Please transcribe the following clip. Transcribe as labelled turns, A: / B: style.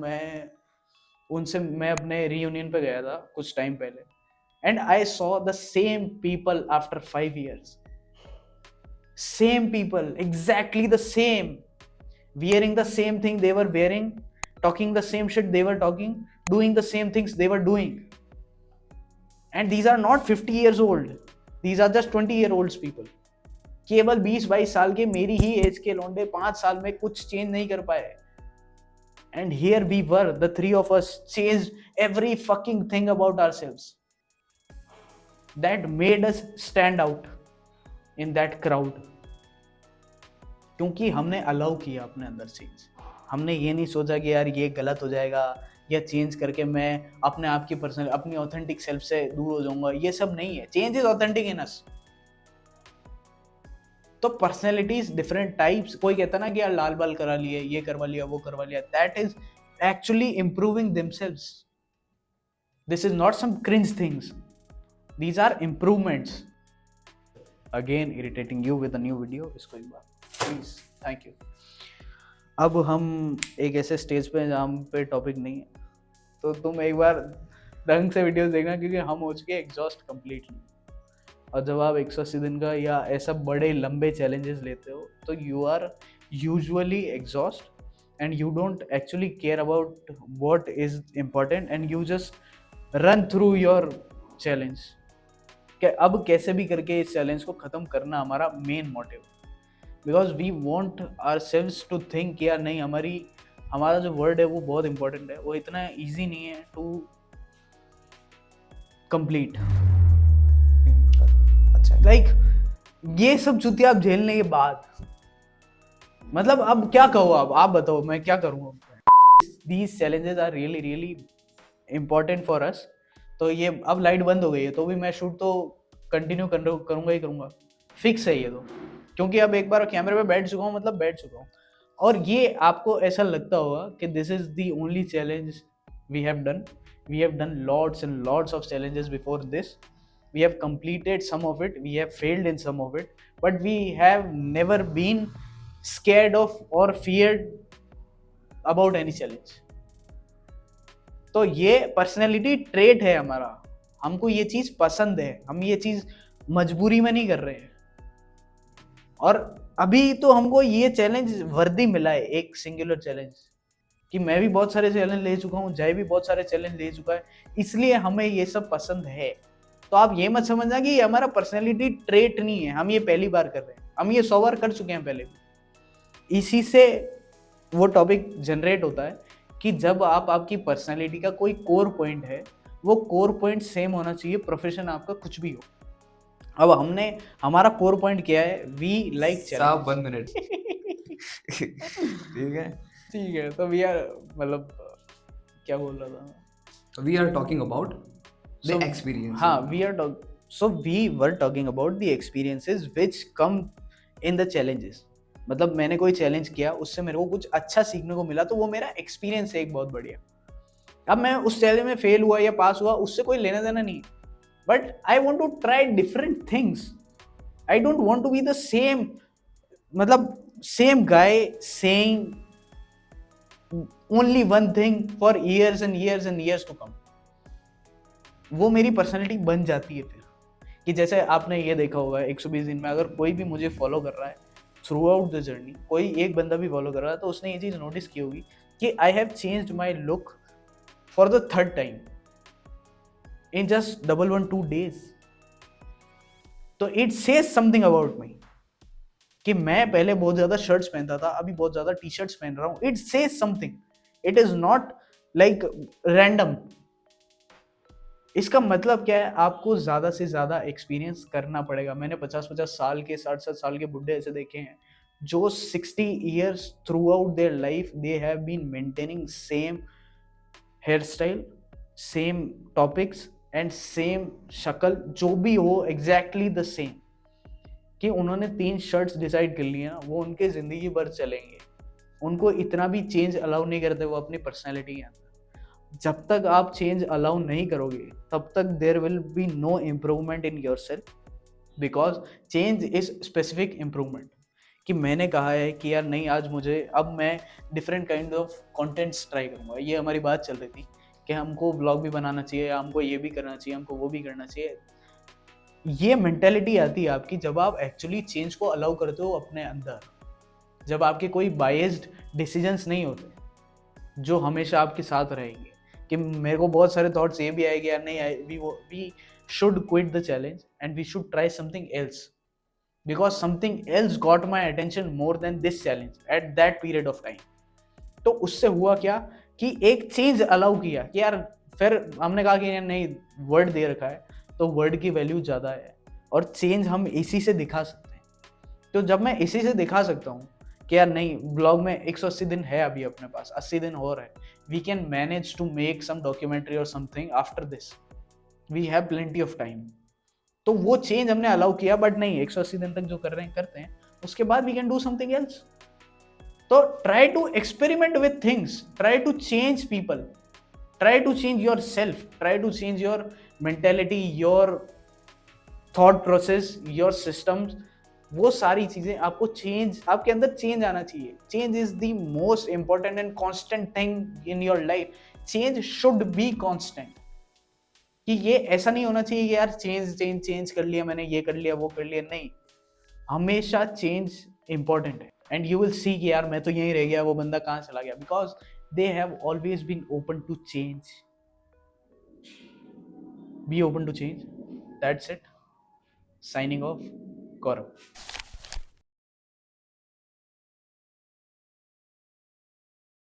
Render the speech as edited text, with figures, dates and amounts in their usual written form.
A: मैं अपने रीयूनियन पे गया था कुछ टाइम पहले, and I saw the same people after 5 years. Same people, exactly the same, wearing the same thing they were wearing, talking the same shit they were talking, doing the same things they were doing. And these are not 50 years old, these are just 20-year-olds people. केवल 20-22 साल के मेरी ही as के लौंडे 5 साल में कुछ change नहीं कर पाए. And here we were, the three of us changed every fucking thing about ourselves. That made us stand out in that crowd. क्योंकि हमने अलाउ किया अपने अंदर चेंज. हमने ये नहीं सोचा कि यार ये गलत हो जाएगा या चेंज करके मैं अपने आप की पर्सनल अपनी ऑथेंटिक सेल्फ से दूर हो जाऊंगा. ये सब नहीं है. चेंज इज ऑथेंटिक इन अस. तो पर्सनैलिटीज डिफरेंट टाइप्स. कोई कहता ना कि यार लाल बाल करा लिए, ये करवा लिया, वो करवा लिया. That is actually improving themselves. This is not some cringe things. These are improvements. Again irritating you with a new video. इसको एक बार प्लीज, थैंक यू. अब हम एक ऐसे स्टेज पे जहाँ पे टॉपिक नहीं है, तो तुम एक बार ढंग से वीडियोस देखना, क्योंकि हम हो चुके एग्जॉस्ट कंप्लीटली. और जब आप 180 दिन का या ऐसा बड़े लंबे चैलेंजेस लेते हो, तो you are usually exhaust and you don't actually care about what is important and you just run through your challenge. अब कैसे भी करके इस चैलेंज को ख़त्म करना हमारा main motive. Because we want ourselves to think यार नहीं, हमारा जो वर्ड है वो बहुत इंपॉर्टेंट है, वो इतना ईजी नहीं है टू कंप्लीट. लाइक ये सब चुतिया आप झेलने के बाद, मतलब अब क्या कहो, आप बताओ मैं क्या करूँ. These challenges are really really important for us. तो ये अब लाइट बंद हो गई है तो भी मैं शूट तो कंटिन्यू करूँगा ही करूँगा. फिक्स है ये तो, क्योंकि अब एक बार कैमरे पे बैठ चुका हूँ, मतलब बैठ चुका हूँ. और ये आपको ऐसा लगता होगा कि this is the only challenge we have done. We have done lots and lots of challenges before this. We have completed some of it, we have failed in some of it, but we have never been scared of or feared about any challenge. तो ये personality trait है हमारा. हमको ये चीज पसंद है, हम ये चीज मजबूरी में नहीं कर रहे हैं. और अभी तो हमको ये चैलेंज वर्दी मिला है, एक सिंगुलर चैलेंज, कि मैं भी बहुत सारे चैलेंज ले चुका हूँ, जय भी बहुत सारे चैलेंज ले चुका है, इसलिए हमें ये सब पसंद है. तो आप ये मत समझना कि ये हमारा पर्सनैलिटी ट्रेट नहीं है, हम ये पहली बार कर रहे हैं, हम ये 100 बार कर चुके हैं पहले भी. इसी से वो टॉपिक जनरेट होता है कि जब आपकी पर्सनैलिटी का कोई कोर पॉइंट है, वो कोर पॉइंट सेम होना चाहिए, प्रोफेशन आपका कुछ भी हो. अब हमारा कोर पॉइंट क्या है, वी लाइक
B: साहब 1 मिनट. ठीक है.
A: तो वी आर, मतलब क्या बोल रहा था,
B: we are talking about the experience.
A: We were talking about the experiences which come in the challenges. मतलब मैंने कोई चैलेंज किया, उससे मेरे को कुछ अच्छा सीखने को मिला, तो वो मेरा एक्सपीरियंस है एक बहुत बढ़िया. अब मैं उस चैलेंज में फेल हुआ या पास हुआ, उससे कोई लेना देना नहीं. But I want to try different things. I don't want to be the same, मतलब same guy saying only one thing for years and years and years to come. वो मेरी पर्सनैलिटी बन जाती है फिर. कि जैसे आपने ये देखा होगा 120 दिन में अगर कोई भी मुझे फॉलो कर रहा है थ्रू आउट द जर्नी, कोई एक बंदा भी फॉलो कर रहा है, तो उसने ये चीज़ नोटिस की होगी कि I have changed my look for the 3rd time in just 112 days. तो it says something about me कि मैं पहले बहुत ज़्यादा शर्ट्स पहनता था, अभी बहुत ज़्यादा टी शर्ट्स पहन रहा हूँ. It says something. It is not like random. इसका मतलब क्या है, आपको ज़्यादा से ज़्यादा एक्सपीरियंस करना पड़ेगा. मैंने 50-50 साल के 60-60 साल के बुढ़े ऐसे देखे हैं जो 60 years throughout their life they have been maintaining same hair style, same topics and same शक्ल, जो भी हो एग्जैक्टली द सेम. कि उन्होंने 3 शर्ट्स डिसाइड कर लिए ना, वो उनके ज़िंदगी भर चलेंगे. उनको इतना भी चेंज अलाउ नहीं करते वो अपनी पर्सनैलिटी के अंदर. जब तक आप चेंज अलाउ नहीं करोगे तब तक there will be no improvement in yourself, because change is specific improvement. कि मैंने कहा है कि यार नहीं, आज मुझे, अब मैं different kind of contents try करूँगा। ये हमारी बात चल रही थी कि हमको ब्लॉग भी बनाना चाहिए, हमको ये भी करना चाहिए, हमको वो भी करना चाहिए। ये मेंटेलिटी आती है आपकी जब आप एक्चुअली चेंज को अलाउ करते हो अपने अंदर, जब आपके कोई बायस्ड डिसीजंस नहीं होते जो हमेशा आपके साथ रहेंगे। कि मेरे को बहुत सारे थॉट्स ये भी आएंगे, यार नहीं, we should quit the challenge and we should try something else, because something else got my attention more than this challenge at that period of time. तो उससे हुआ क्या कि एक चेंज अलाउ किया कि यार, फिर हमने कहा कि यार नहीं, वर्ड दे रखा है तो वर्ड की वैल्यू ज़्यादा है, और चेंज हम इसी से दिखा सकते हैं। तो जब मैं इसी से दिखा सकता हूँ कि यार नहीं, ब्लॉग में 180 दिन है अभी अपने पास, 80 दिन और है, we can manage to make some documentary और something after this, we have plenty of time. तो वो चेंज हमने अलाउ किया, बट नहीं, 180 दिन तक जो कर रहे हैं करते हैं, उसके बाद we can do something else. तो try to experiment with things, try to change people, try to change yourself, try to change your mentality, your thought process, your systems. वो सारी चीजें आपको चेंज, आपके अंदर चेंज आना चाहिए। Change is the most important and constant thing in your life. Change should be constant. कि ये ऐसा नहीं होना चाहिए कि यार चेंज चेंज चेंज कर लिया मैंने, ये कर लिया वो कर लिया, नहीं, हमेशा चेंज इंपॉर्टेंट है। एंड यू विल सी कि यार मैं तो यहीं रह गया, वो बंदा कहाँ चला गया, because they have always been open to change. Be open to change. That's it. Signing off, Gaurav.